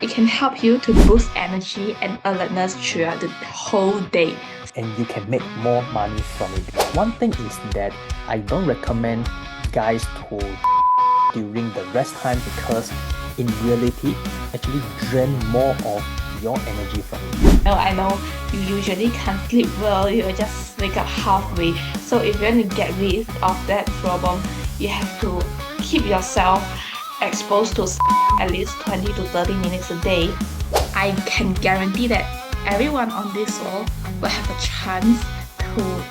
It can help you to boost energy and alertness throughout the whole day. And you can make more money from it. One thing is that I don't recommend guys to during the rest time because in reality actually drain more of your energy from it. Now I know you usually can't sleep well, you just wake up halfway. So if you want to get rid of that problem, you have to keep yourself exposed to at least 20 to 30 minutes a day. I can guarantee that everyone on this world will have a chance to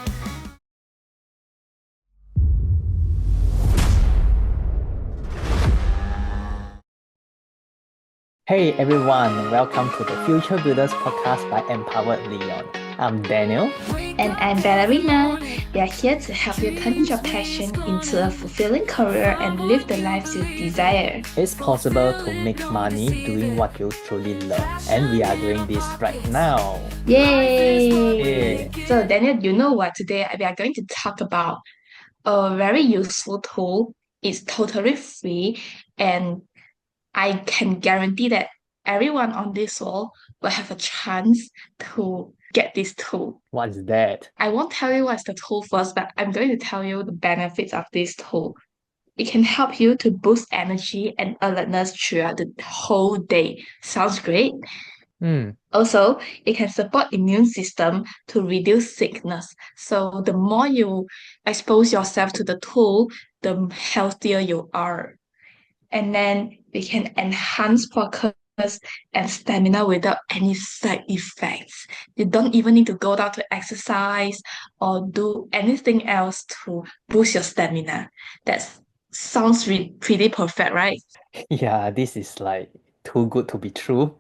Hey everyone, welcome to the Future Builders podcast by Empowered Liion. I'm Daniel. And I'm Ballerina. We are here to help you turn your passion into a fulfilling career and live the life you desire. It's possible to make money doing what you truly love, and we are doing this right now. Yay! Yeah. So, Daniel, you know what? Today we are going to talk about a very useful tool. It's totally free, and I can guarantee that everyone on this world will have a chance to get this tool. What's that? I won't tell you what's the tool first, but I'm going to tell you the benefits of this tool. It can help you to boost energy and alertness throughout the whole day. Sounds great. Hmm. Also, it can support immune system to reduce sickness. So the more you expose yourself to the tool, the healthier you are. And then we can enhance focus and stamina without any side effects. You don't even need to go down to exercise or do anything else to boost your stamina. That sounds pretty perfect, right? Yeah, this is like too good to be true.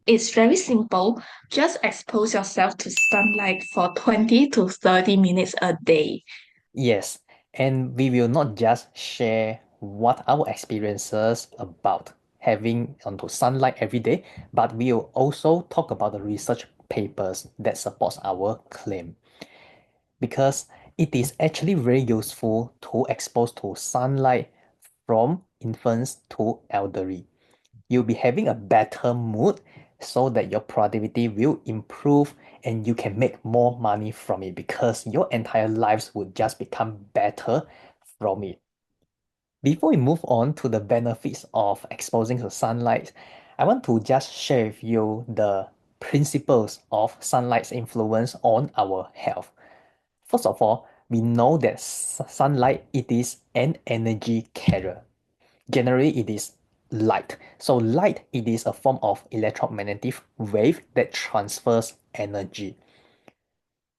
It's very simple. Just expose yourself to sunlight for 20 to 30 minutes a day. Yes, and we will not just share what our experiences about having onto sunlight every day, but we will also talk about the research papers that supports our claim. Because it is actually very useful to expose to sunlight from infants to elderly. You'll be having a better mood so that your productivity will improve and you can make more money from it because your entire lives would just become better from it. Before we move on to the benefits of exposing to sunlight, I want to just share with you the principles of sunlight's influence on our health. First of all, we know that sunlight it is an energy carrier. Generally, it is light. So light it is a form of electromagnetic wave that transfers energy.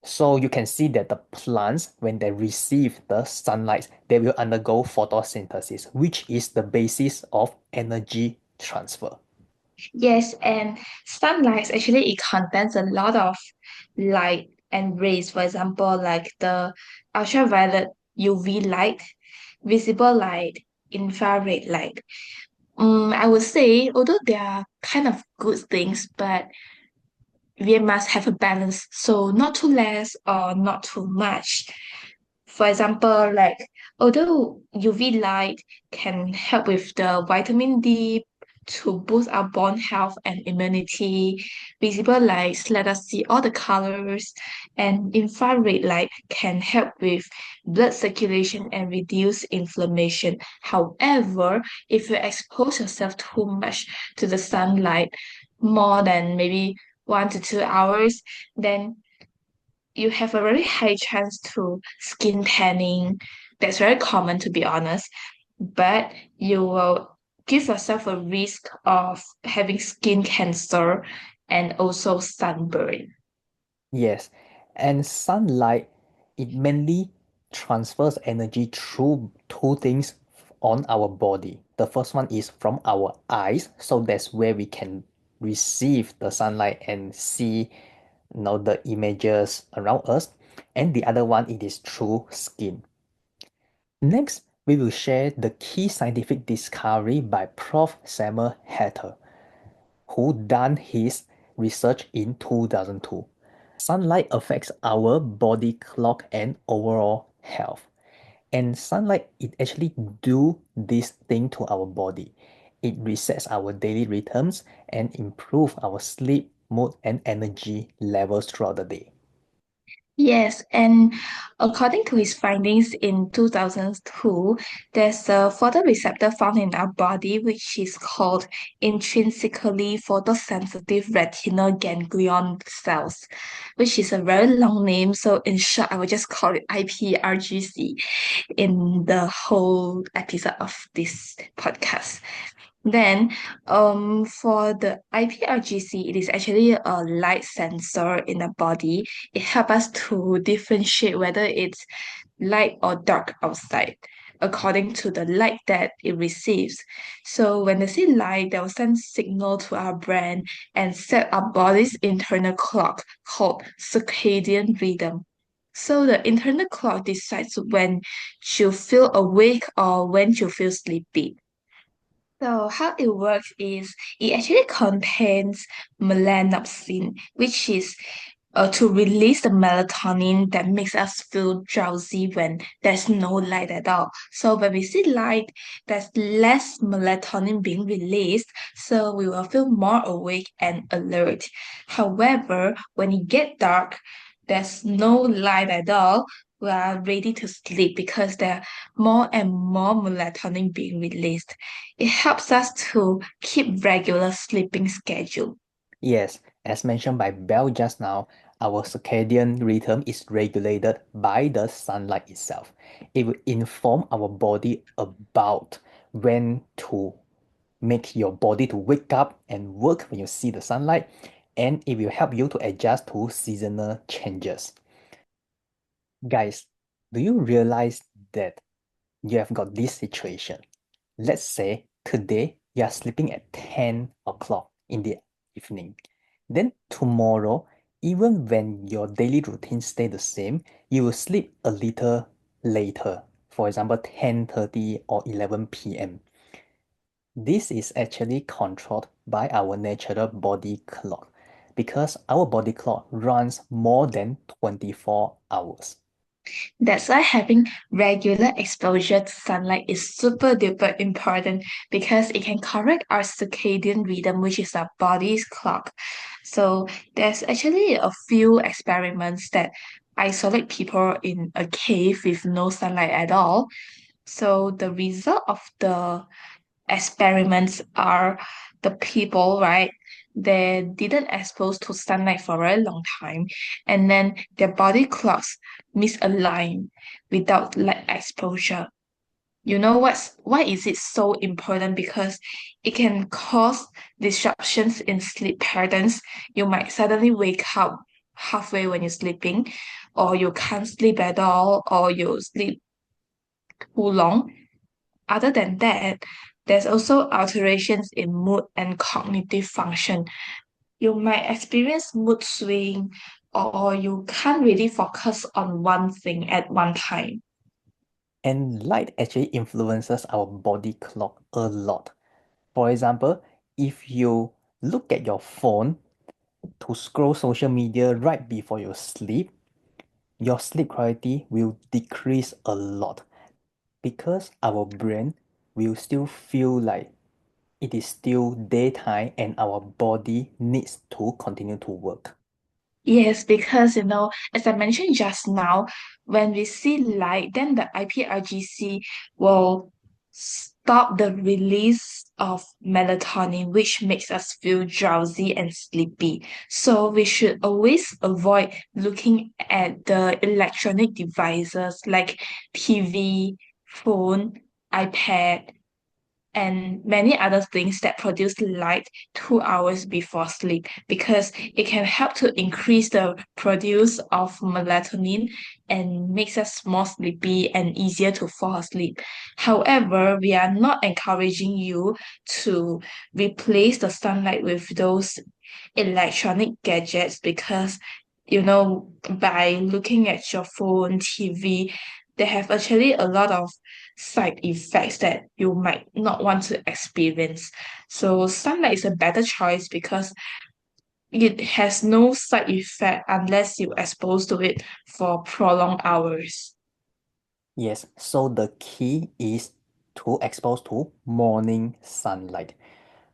So you can see that the plants, when they receive the sunlight, they will undergo photosynthesis, which is the basis of energy transfer. Yes, and sunlight actually it contains a lot of light and rays. For example, like the ultraviolet UV light, visible light, infrared light. I would say, although they are kind of good things, but we must have a balance. So not too less or not too much. For example, like although UV light can help with the vitamin D to boost our bone health and immunity, visible lights let us see all the colors, and infrared light can help with blood circulation and reduce inflammation. However, if you expose yourself too much to the sunlight, more than maybe 1 to 2 hours, then you have a very high chance to skin tanning. That's very common to be honest, but you will give yourself a risk of having skin cancer and also sunburn. Yes, and sunlight it mainly transfers energy through two things on our body. The first one is from our eyes, so that's where we can receive the sunlight and see the images around us. And the other one it is through skin. Next, we will share the key scientific discovery by Prof. Samuel Hatter, who done his research in 2002. Sunlight affects our body clock and overall health. And sunlight, it actually do this thing to our body. It resets our daily rhythms and improve our sleep, mood, and energy levels throughout the day. Yes, and according to his findings in 2002, there's a photoreceptor found in our body which is called intrinsically photosensitive retinal ganglion cells, which is a very long name. So in short, I will just call it IPRGC in the whole episode of this podcast. Then, for the IPRGC, it is actually a light sensor in the body. It helps us to differentiate whether it's light or dark outside according to the light that it receives. So when they see light, they will send signal to our brain and set our body's internal clock called circadian rhythm. So the internal clock decides when you feel awake or when you feel sleepy. So how it works is it actually contains melanopsin, which is to release the melatonin that makes us feel drowsy when there's no light at all. So when we see light, there's less melatonin being released, so we will feel more awake and alert. However, when it get dark, there's no light at all. We are ready to sleep because there are more and more melatonin being released. It helps us to keep regular sleeping schedule. Yes, as mentioned by Bell just now, our circadian rhythm is regulated by the sunlight itself. It will inform our body about when to make your body to wake up and work when you see the sunlight, and it will help you to adjust to seasonal changes. Guys, do you realize that you have got this situation? Let's say today you are sleeping at 10 o'clock in the evening. Then tomorrow, even when your daily routine stay the same, you will sleep a little later. For example, 10:30 or 11 p.m. This is actually controlled by our natural body clock because our body clock runs more than 24 hours. That's why having regular exposure to sunlight is super duper important because it can correct our circadian rhythm, which is our body's clock. So there's actually a few experiments that isolate people in a cave with no sunlight at all. So the result of the experiments are the people, right? They didn't expose to sunlight for a very long time, and then their body clocks misalign without light exposure. You know why is it so important? Because it can cause disruptions in sleep patterns. You might suddenly wake up halfway when you're sleeping, or you can't sleep at all, or you sleep too long. Other than that, there's also alterations in mood and cognitive function. You might experience mood swing or you can't really focus on one thing at one time. And light actually influences our body clock a lot. For example, if you look at your phone to scroll social media right before you sleep, your sleep quality will decrease a lot because our brain will still feel like it is still daytime and our body needs to continue to work. Yes, because as I mentioned just now, when we see light, then the IPRGC will stop the release of melatonin, which makes us feel drowsy and sleepy. So we should always avoid looking at the electronic devices like TV, phone, iPad, and many other things that produce light 2 hours before sleep because it can help to increase the produce of melatonin and makes us more sleepy and easier to fall asleep. However, we are not encouraging you to replace the sunlight with those electronic gadgets because by looking at your phone, TV, they have actually a lot of side effects that you might not want to experience. So sunlight is a better choice because it has no side effect unless you expose to it for prolonged hours. Yes, so the key is to expose to morning sunlight.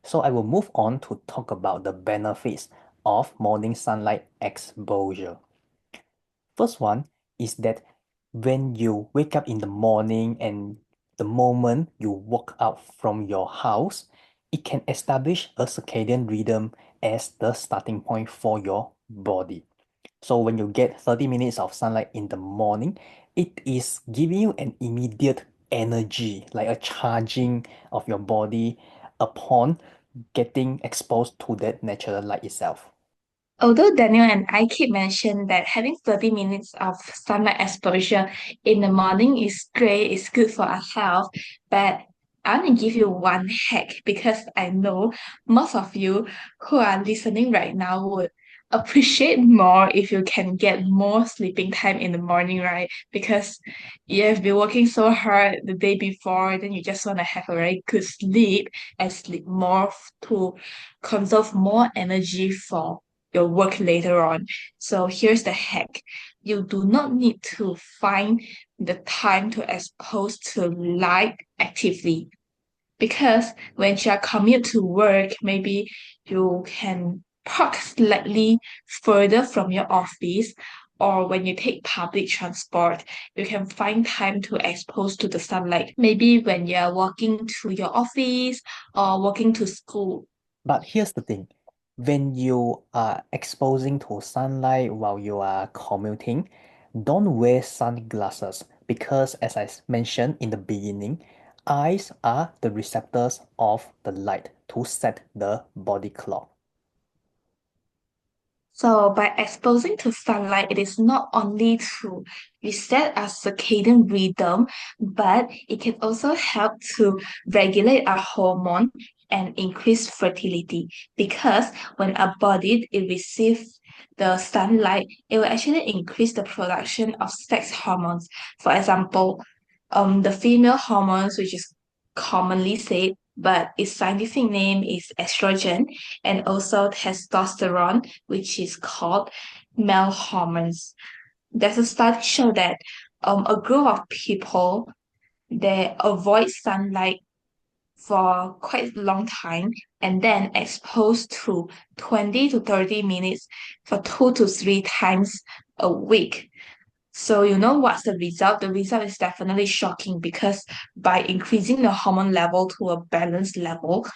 So I will move on to talk about the benefits of morning sunlight exposure. First one is that when you wake up in the morning and the moment you walk out from your house, it can establish a circadian rhythm as the starting point for your body. So when you get 30 minutes of sunlight in the morning, it is giving you an immediate energy, like a charging of your body upon getting exposed to that natural light itself. Although Daniel and I keep mentioning that having 30 minutes of sunlight exposure in the morning is great, it's good for our health, but I want to give you one hack because I know most of you who are listening right now would appreciate more if you can get more sleeping time in the morning, right? Because you have been working so hard the day before, then you just want to have a very good sleep and sleep more to conserve more energy for your work later on. So here's the hack. You do not need to find the time to expose to light actively because when you commute to work, maybe you can park slightly further from your office, or when you take public transport, you can find time to expose to the sunlight. Maybe when you're walking to your office or walking to school. But here's the thing, when you are exposing to sunlight while you are commuting, don't wear sunglasses because, as mentioned in the beginning, eyes are the receptors of the light to set the body clock. So by exposing to sunlight, it is not only to reset our circadian rhythm, but it can also help to regulate our hormone and increase fertility. Because when our body it receives the sunlight, it will actually increase the production of sex hormones. For example, the female hormones, which is commonly said, but its scientific name is estrogen, and also testosterone, which is called male hormones. There's a study show that a group of people they avoid sunlight for quite a long time and then exposed to 20 to 30 minutes for 2 to 3 times a week. So you know what's the result? The result is definitely shocking because by increasing the hormone level to a balanced level,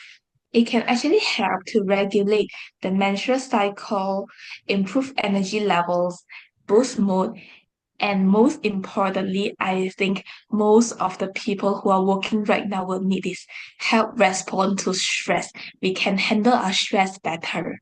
it can actually help to regulate the menstrual cycle, improve energy levels, boost mood, and most importantly, I think most of the people who are working right now will need this help respond to stress. We can handle our stress better.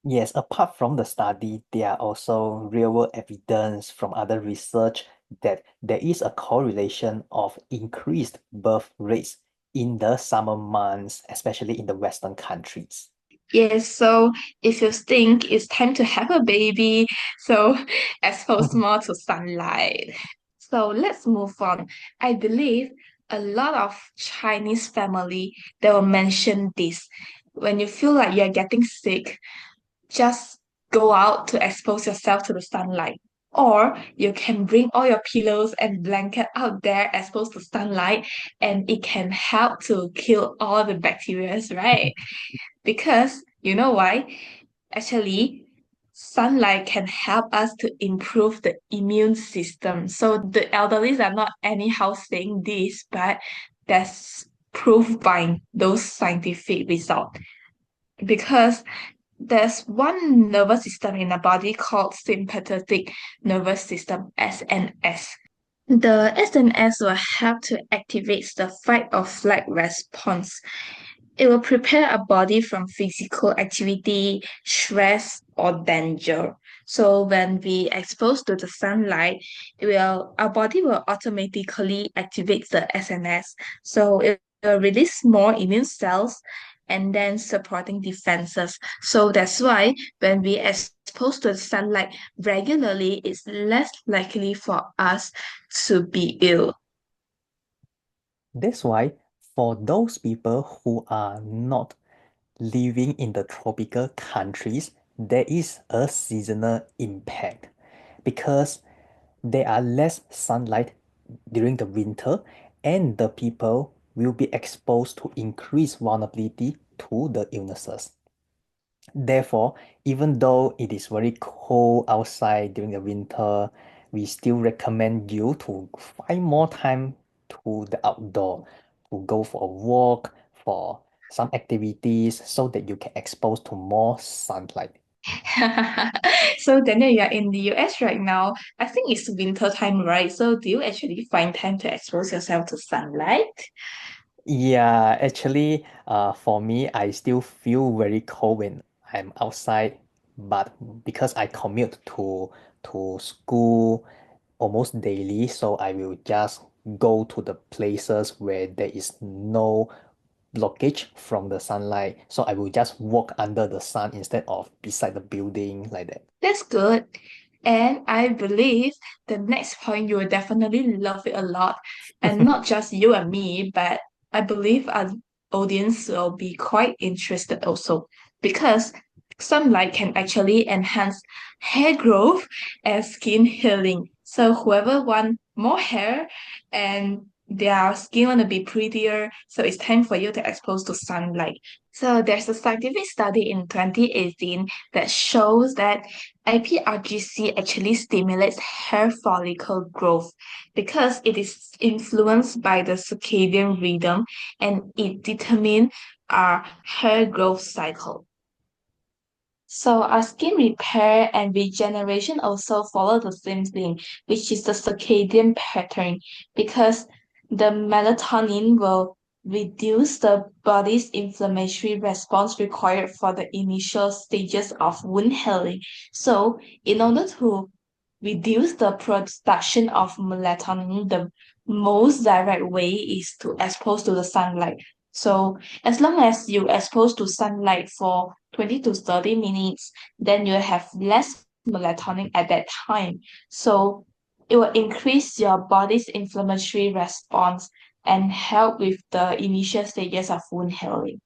Yes, apart from the study, there are also real-world evidence from other research that there is a correlation of increased birth rates in the summer months, especially in the Western countries. Yes, so if you think it's time to have a baby, so expose more to sunlight. So let's move on. I believe a lot of Chinese family they will mention this. When you feel like you're getting sick, just go out to expose yourself to the sunlight. Or you can bring all your pillows and blanket out there exposed to sunlight, and it can help to kill all the bacteria, right? Because you know why? Actually, sunlight can help us to improve the immune system. So the elderlies are not anyhow saying this, but that's proved by those scientific results. Because there's one nervous system in the body called sympathetic nervous system, SNS. The SNS will help to activate the fight or flight response. It will prepare our body from physical activity, stress, or danger. So when we expose to the sunlight, our body will automatically activate the SNS. So it will release more immune cells and then supporting defenses. So that's why when we expose to the sunlight regularly, it's less likely for us to be ill. That's why for those people who are not living in the tropical countries, there is a seasonal impact because there are less sunlight during the winter and the people will be exposed to increased vulnerability to the illnesses. Therefore, even though it is very cold outside during the winter, we still recommend you to find more time to the outdoor, to go for a walk, for some activities so that you can expose to more sunlight. So Daniel, you're in the US right now. I think it's winter time, right? So do you actually find time to expose yourself to sunlight? Yeah, actually, for me, I still feel very cold when I'm outside, but because I commute to school almost daily, so I will just go to the places where there is no blockage from the sunlight. So I will just walk under the sun instead of beside the building like that. That's good. And I believe the next point you will definitely love it a lot. And not just you and me, but I believe our audience will be quite interested also. Because sunlight can actually enhance hair growth and skin healing. So whoever want more hair and their skin want to be prettier, so it's time for you to expose to sunlight. So there's a scientific study in 2018 that shows that IPRGC actually stimulates hair follicle growth because it is influenced by the circadian rhythm and it determines our hair growth cycle. So our skin repair and regeneration also follow the same thing, which is the circadian pattern, because the melatonin will reduce the body's inflammatory response required for the initial stages of wound healing. So in order to reduce the production of melatonin, the most direct way is to expose to the sunlight. So as long as you expose to sunlight for 20 to 30 minutes, then you have less melatonin at that time. So it will increase your body's inflammatory response and help with the initial stages of wound healing.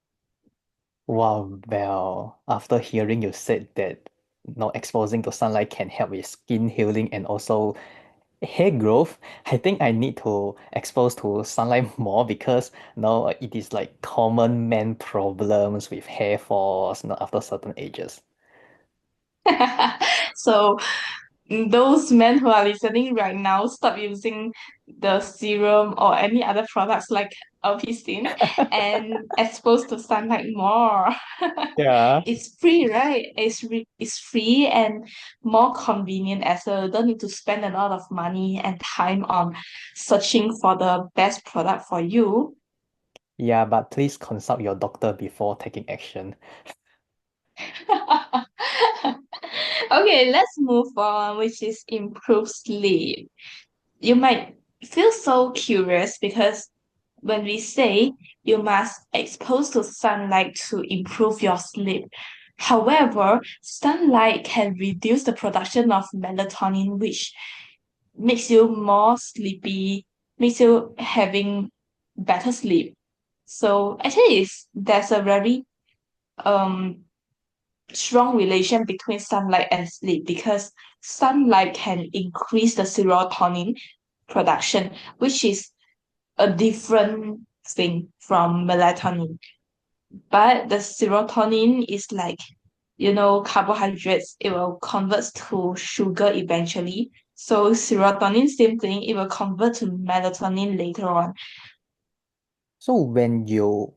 Wow, well, after hearing you said that exposing to sunlight can help with skin healing and also hair growth, I think I need to expose to sunlight more because now it is like common man problems with hair falls, after certain ages. So those men who are listening right now, stop using the serum or any other products like Alpicin and exposed to sunlight more. Yeah. It's free, right? It's free and more convenient as well. You don't need to spend a lot of money and time on searching for the best product for you. Yeah, but please consult your doctor before taking action. Okay, let's move on, which is improve sleep. You might feel so curious because when we say you must expose to sunlight to improve your sleep. However, sunlight can reduce the production of melatonin, which makes you more sleepy, makes you having better sleep. So actually, there's a very um strong relation between sunlight and sleep because sunlight can increase the serotonin production, which is a different thing from melatonin. But the serotonin is like, carbohydrates, it will convert to sugar eventually. So serotonin, same thing, it will convert to melatonin later on. So when you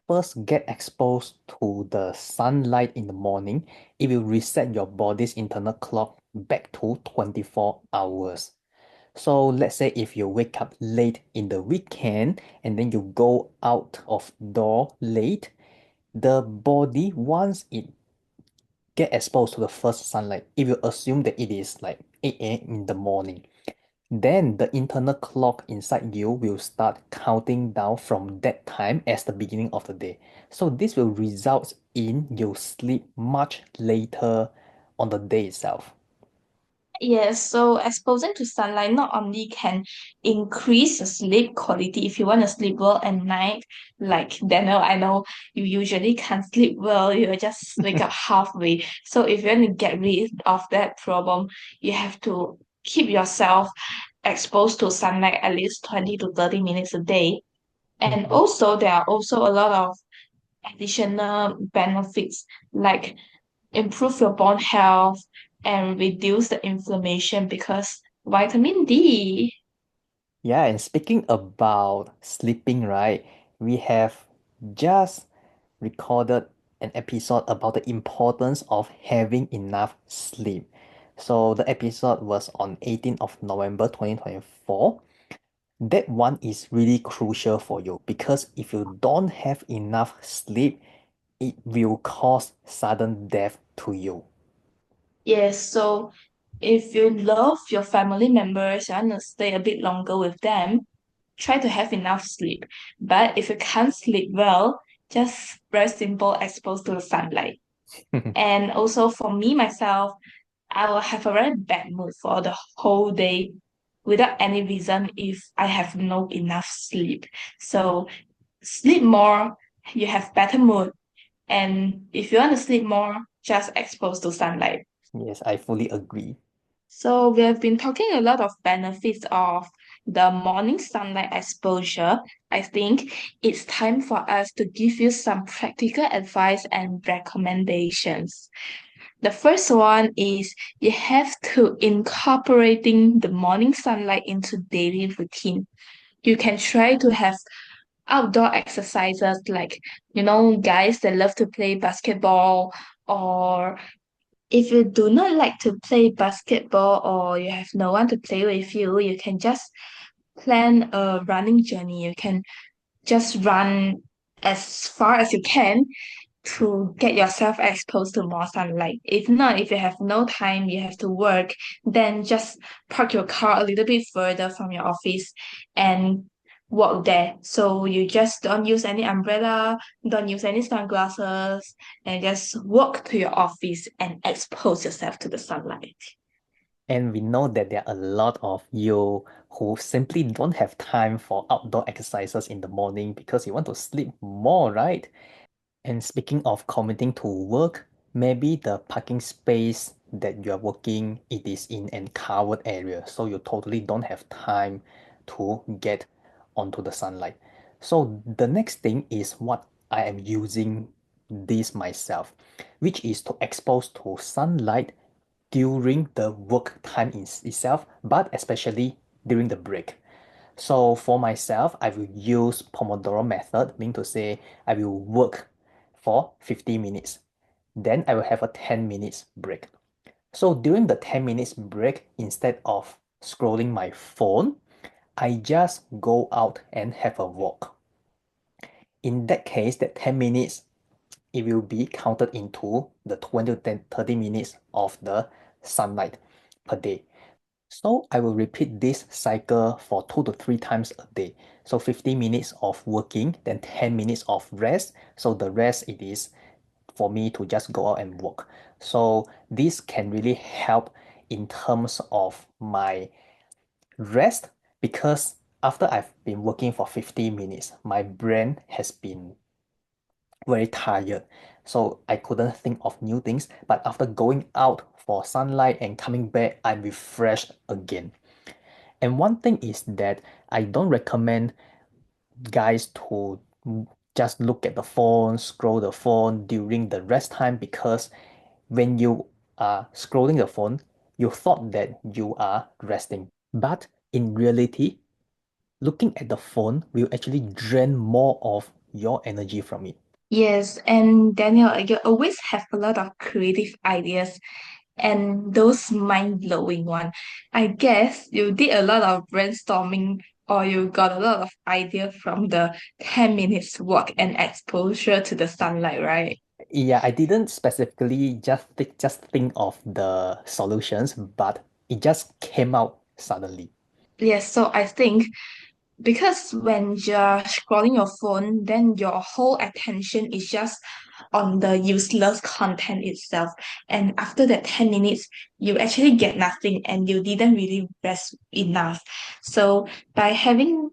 first get exposed to the sunlight in the morning, it will reset your body's internal clock back to 24 hours. So let's say if you wake up late in the weekend and then you go out of door late, the body once it get exposed to the first sunlight, it will assume that it is like 8 a.m. in the morning. Then the internal clock inside you will start counting down from that time as the beginning of the day. So this will result in you sleep much later on the day itself. Yes, so exposing to sunlight not only can increase the sleep quality if you want to sleep well at night, like Daniel, I know you usually can't sleep well, you just wake up halfway. So if you want to get rid of that problem, you have to keep yourself exposed to sunlight at least 20 to 30 minutes a day. And Mhm. also, there are also a lot of additional benefits like improve your bone health and reduce the inflammation because vitamin D. Yeah, and speaking about sleeping, right, we have just recorded an episode about the importance of having enough sleep. So the episode was on 18th of November 2024. That one is really crucial for you because if you don't have enough sleep, it will cause sudden death to you. Yes, so if you love your family members and want to stay a bit longer with them, try to have enough sleep. But if you can't sleep well, just very simple, exposed to the sunlight. And also for me myself, I will have a very bad mood for the whole day without any reason if I have no enough sleep. So sleep more, you have better mood. And if you want to sleep more, just expose to sunlight. Yes, I fully agree. So we have been talking a lot of benefits of the morning sunlight exposure. I think it's time for us to give you some practical advice and recommendations. The first one is you have to incorporating the morning sunlight into daily routine. You can try to have outdoor exercises like, guys that love to play basketball, or if you do not like to play basketball or you have no one to play with you, you can just plan a running journey. You can just run as far as you can to get yourself exposed to more sunlight. If not, if you have no time, you have to work, then just park your car a little bit further from your office and walk there. So you just don't use any umbrella, don't use any sunglasses, and just walk to your office and expose yourself to the sunlight. And we know that there are a lot of you who simply don't have time for outdoor exercises in the morning because you want to sleep more, right? And speaking of commuting to work, maybe the parking space that you are working, it is in an covered area, so you totally don't have time to get onto the sunlight. So the next thing is what I am using this myself, which is to expose to sunlight during the work time itself, but especially during the break. So for myself, I will use Pomodoro method, meaning to say I will work for 50 minutes. Then I will have a 10 minutes break. So during the 10 minutes break, instead of scrolling my phone, I just go out and have a walk. In that case, that 10 minutes, it will be counted into the 20 to 30 minutes of the sunlight per day. So I will repeat this cycle for 2 to 3 times a day. So 50 minutes of working, then 10 minutes of rest. So the rest it is for me to just go out and walk. So this can really help in terms of my rest because after I've been working for 50 minutes, my brain has been very tired. So I couldn't think of new things. But after going out for sunlight and coming back, I'm refreshed again. And one thing is that I don't recommend guys to just look at the phone, scroll the phone during the rest time because when you are scrolling the phone, you thought that you are resting. But in reality, looking at the phone will actually drain more of your energy from it. Yes, and Daniel, you always have a lot of creative ideas and those mind-blowing one. I guess you did a lot of brainstorming or you got a lot of idea from the 10 minutes walk and exposure to the sunlight, right? Yeah, I didn't specifically just think of the solutions, but it just came out suddenly. Yes, so I think because when you're scrolling your phone, then your whole attention is just on the useless content itself. And after that 10 minutes, you actually get nothing and you didn't really rest enough. So by having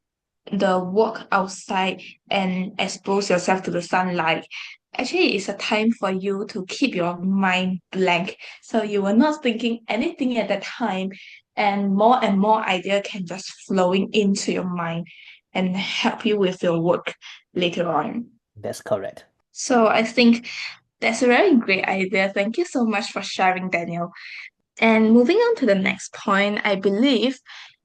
the walk outside and expose yourself to the sunlight, actually it's a time for you to keep your mind blank. So you were not thinking anything at that time and more idea can just flowing into your mind. and help you with your work later on. That's correct. So I think that's a very great idea. Thank you so much for sharing, Daniel. And moving on to the next point, I believe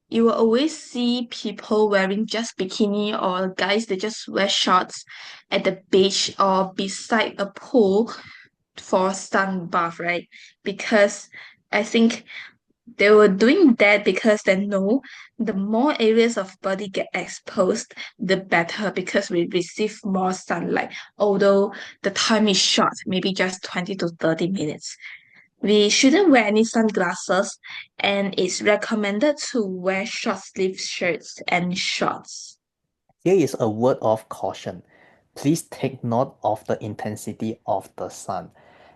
you will always see people wearing just bikini or guys that just wear shorts at the beach or beside a pool for sun bath, right? Because I think they were doing that because they know the more areas of body get exposed, the better because we receive more sunlight. Although the time is short, maybe just 20 to 30 minutes. We shouldn't wear any sunglasses, and it's recommended to wear short sleeve shirts and shorts. Here is a word of caution. Please take note of the intensity of the sun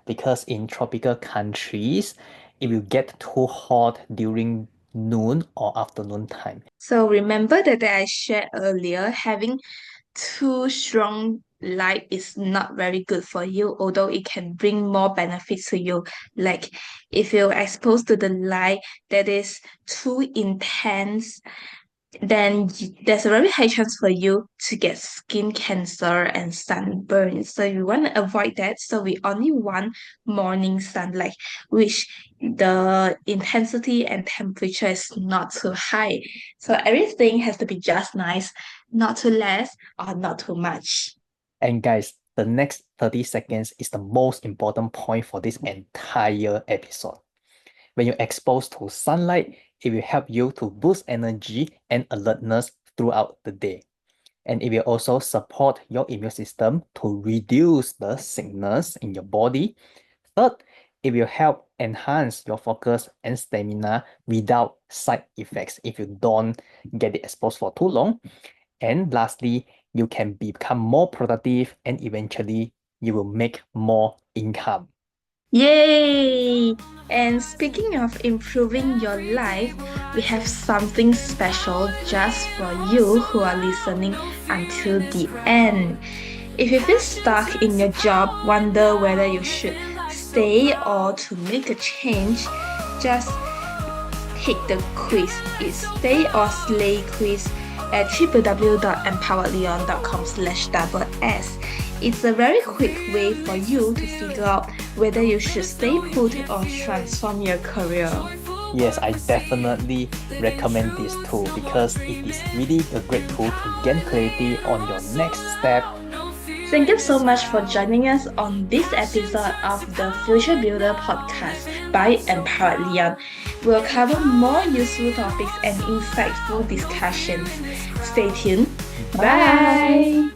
because in tropical countries, it will get too hot during noon or afternoon time. So remember that I shared earlier, having too strong light is not very good for you, although it can bring more benefits to you. Like if you're exposed to the light that is too intense, then there's a very high chance for you to get skin cancer and sunburn. So you want to avoid that. So we only want morning sunlight, which the intensity and temperature is not too high. So everything has to be just nice, not too less or not too much. And guys, the next 30 seconds is the most important point for this entire episode. When you're exposed to sunlight, it will help you to boost energy and alertness throughout the day. And it will also support your immune system to reduce the sickness in your body. Third, it will help enhance your focus and stamina without side effects if you don't get it exposed for too long. And lastly, you can become more productive and eventually you will make more income. Yay! And speaking of improving your life, we have something special just for you who are listening until the end. If you feel stuck in your job, wonder whether you should stay or to make a change, just take the quiz. It's Stay or Slay quiz at www.empoweredlion.com/s. It's a very quick way for you to figure out whether you should stay put or transform your career. Yes, I definitely recommend this tool because it is really a great tool to gain clarity on your next step. Thank you so much for joining us on this episode of the Future Builder podcast by Empowered Lion. We'll cover more useful topics and insightful discussions. Stay tuned. Bye.